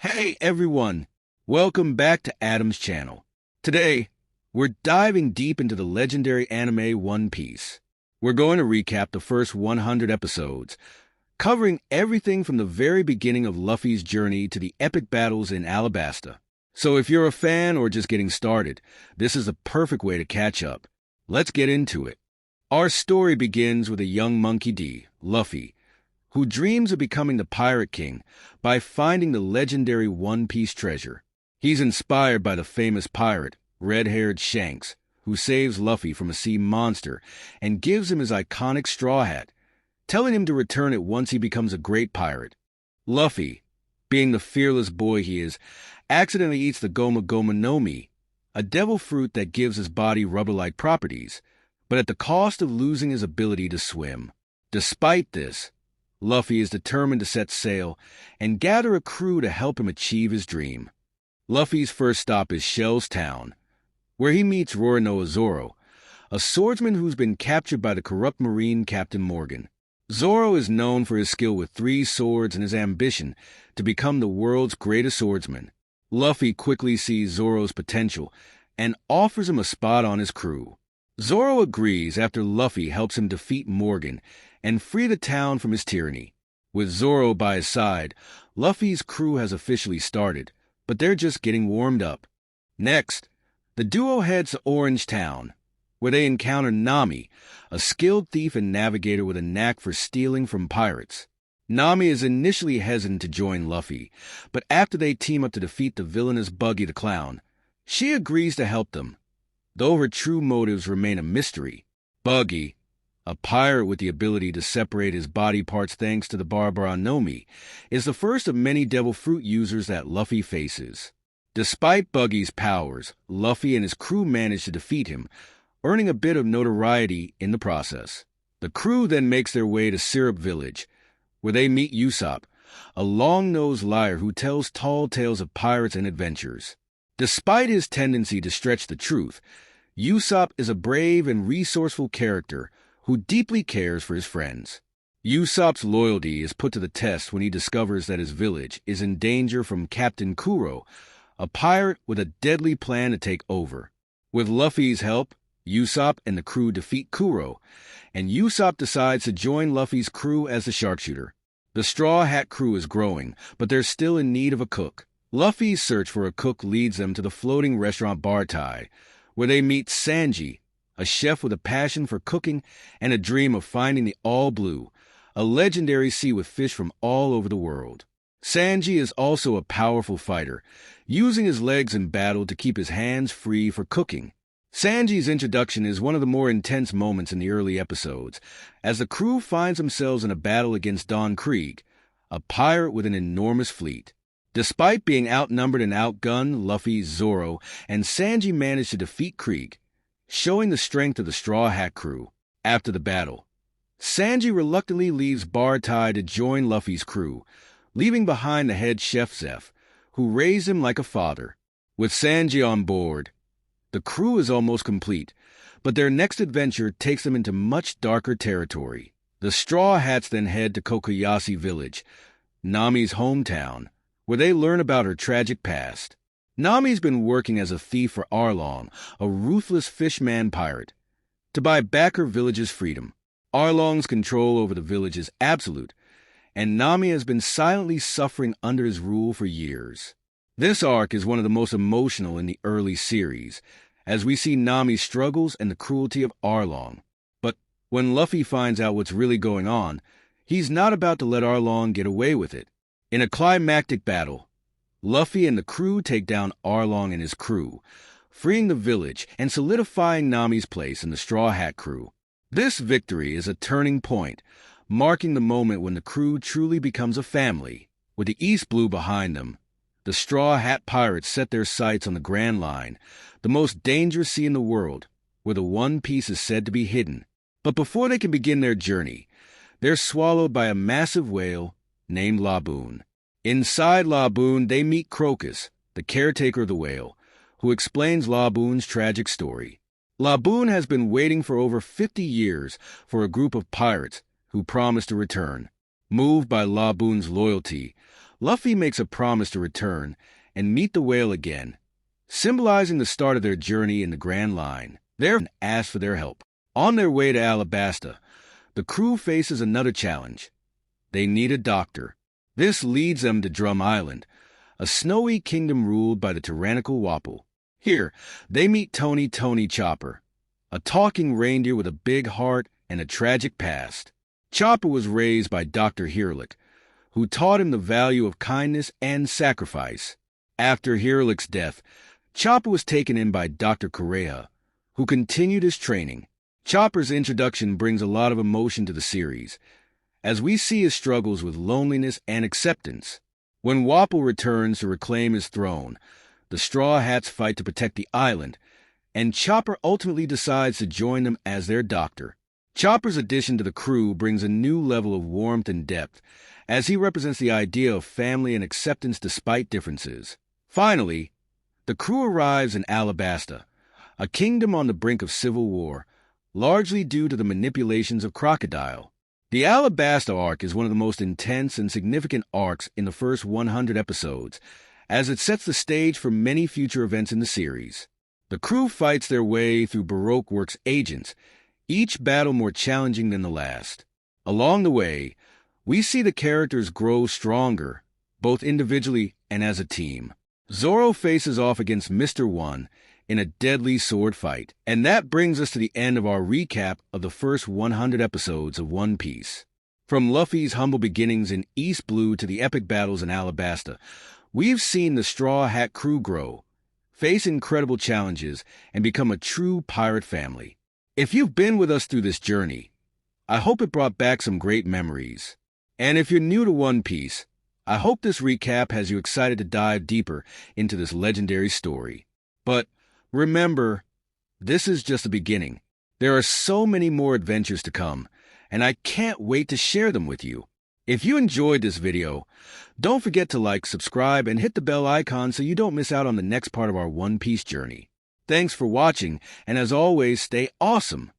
Hey everyone, welcome back to Adam's channel. Today, we're diving deep into the legendary anime One Piece. We're going to recap the first 100 episodes, covering everything from the very beginning of Luffy's journey to the epic battles in Alabasta. So if you're a fan or just getting started, this is a perfect way to catch up. Let's get into it. Our story begins with a young Monkey D, Luffy, who dreams of becoming the Pirate King by finding the legendary One Piece treasure. He's inspired by the famous pirate, red-haired Shanks, who saves Luffy from a sea monster and gives him his iconic straw hat, telling him to return it once he becomes a great pirate. Luffy, being the fearless boy he is, accidentally eats the Goma Goma no Mi, a devil fruit that gives his body rubber-like properties, but at the cost of losing his ability to swim. Despite this, Luffy is determined to set sail and gather a crew to help him achieve his dream. Luffy's first stop is Shell's Town, where he meets Roronoa Zoro, a swordsman who's been captured by the corrupt Marine Captain Morgan. Zoro is known for his skill with 3 swords and his ambition to become the world's greatest swordsman. Luffy quickly sees Zoro's potential and offers him a spot on his crew. Zoro agrees after Luffy helps him defeat Morgan and free the town from his tyranny. With Zoro by his side, Luffy's crew has officially started, but they're just getting warmed up. Next, the duo heads to Orange Town, where they encounter Nami, a skilled thief and navigator with a knack for stealing from pirates. Nami is initially hesitant to join Luffy, but after they team up to defeat the villainous Buggy the Clown, she agrees to help them, though her true motives remain a mystery. Buggy, a pirate with the ability to separate his body parts thanks to the Barbara no Mi, is the first of many devil fruit users that Luffy faces. Despite Buggy's powers, Luffy and his crew manage to defeat him, earning a bit of notoriety in the process. The crew then makes their way to Syrup Village, where they meet Usopp, a long-nosed liar who tells tall tales of pirates and adventures. Despite his tendency to stretch the truth, Usopp is a brave and resourceful character who deeply cares for his friends. Usopp's loyalty is put to the test when he discovers that his village is in danger from Captain Kuro, a pirate with a deadly plan to take over. With Luffy's help, Usopp and the crew defeat Kuro, and Usopp decides to join Luffy's crew as the sharpshooter. The Straw Hat crew is growing, but they're still in need of a cook. Luffy's search for a cook leads them to the floating restaurant Bartai, where they meet Sanji, a chef with a passion for cooking and a dream of finding the All Blue, a legendary sea with fish from all over the world. Sanji is also a powerful fighter, using his legs in battle to keep his hands free for cooking. Sanji's introduction is one of the more intense moments in the early episodes, as the crew finds themselves in a battle against Don Krieg, a pirate with an enormous fleet. Despite being outnumbered and outgunned, Luffy, Zoro, and Sanji manage to defeat Krieg, showing the strength of the Straw Hat crew. After the battle, Sanji reluctantly leaves Bartai to join Luffy's crew, leaving behind the head chef Zeph, who raised him like a father. With Sanji on board, the crew is almost complete, but their next adventure takes them into much darker territory. The Straw Hats then head to Kokoyashi Village, Nami's hometown, where they learn about her tragic past. Nami's been working as a thief for Arlong, a ruthless fishman pirate, to buy back her village's freedom. Arlong's control over the village is absolute, and Nami has been silently suffering under his rule for years. This arc is one of the most emotional in the early series, as we see Nami's struggles and the cruelty of Arlong. But when Luffy finds out what's really going on, he's not about to let Arlong get away with it. In a climactic battle, Luffy and the crew take down Arlong and his crew, freeing the village and solidifying Nami's place in the Straw Hat crew. This victory is a turning point, marking the moment when the crew truly becomes a family. With the East Blue behind them, the Straw Hat pirates set their sights on the Grand Line, the most dangerous sea in the world, where the One Piece is said to be hidden. But before they can begin their journey, they're swallowed by a massive whale named Laboon. Inside Laboon, they meet Crocus, the caretaker of the whale, who explains Laboon's tragic story. Laboon has been waiting for over 50 years for a group of pirates who promise to return. Moved by Laboon's loyalty, Luffy makes a promise to return and meet the whale again, symbolizing the start of their journey in the Grand Line. They ask for their help. On their way to Alabasta, the crew faces another challenge. They need a doctor. This leads them to Drum Island, a snowy kingdom ruled by the tyrannical Wapol. Here, they meet Tony Chopper, a talking reindeer with a big heart and a tragic past. Chopper was raised by Dr. Hirlik, who taught him the value of kindness and sacrifice. After Hirlik's death, Chopper was taken in by Dr. Correa, who continued his training. Chopper's introduction brings a lot of emotion to the series, as we see his struggles with loneliness and acceptance. When Wapol returns to reclaim his throne, the Straw Hats fight to protect the island, and Chopper ultimately decides to join them as their doctor. Chopper's addition to the crew brings a new level of warmth and depth, as he represents the idea of family and acceptance despite differences. Finally, the crew arrives in Alabasta, a kingdom on the brink of civil war, largely due to the manipulations of Crocodile. The Alabasta arc is one of the most intense and significant arcs in the first 100 episodes, as it sets the stage for many future events in the series. The crew fights their way through Baroque Works agents, each battle more challenging than the last. Along the way, we see the characters grow stronger, both individually and as a team. Zoro faces off against Mr. One in a deadly sword fight, and that brings us to the end of our recap of the first 100 episodes of One Piece. From Luffy's humble beginnings in East Blue to the epic battles in Alabasta, we've seen the Straw Hat crew grow, face incredible challenges, and become a true pirate family. If you've been with us through this journey, I hope it brought back some great memories. And if you're new to One Piece, I hope this recap has you excited to dive deeper into this legendary story. But remember, this is just the beginning. There are so many more adventures to come, and I can't wait to share them with you. If you enjoyed this video, don't forget to like, subscribe, and hit the bell icon so you don't miss out on the next part of our One Piece journey. Thanks for watching, and as always, stay awesome.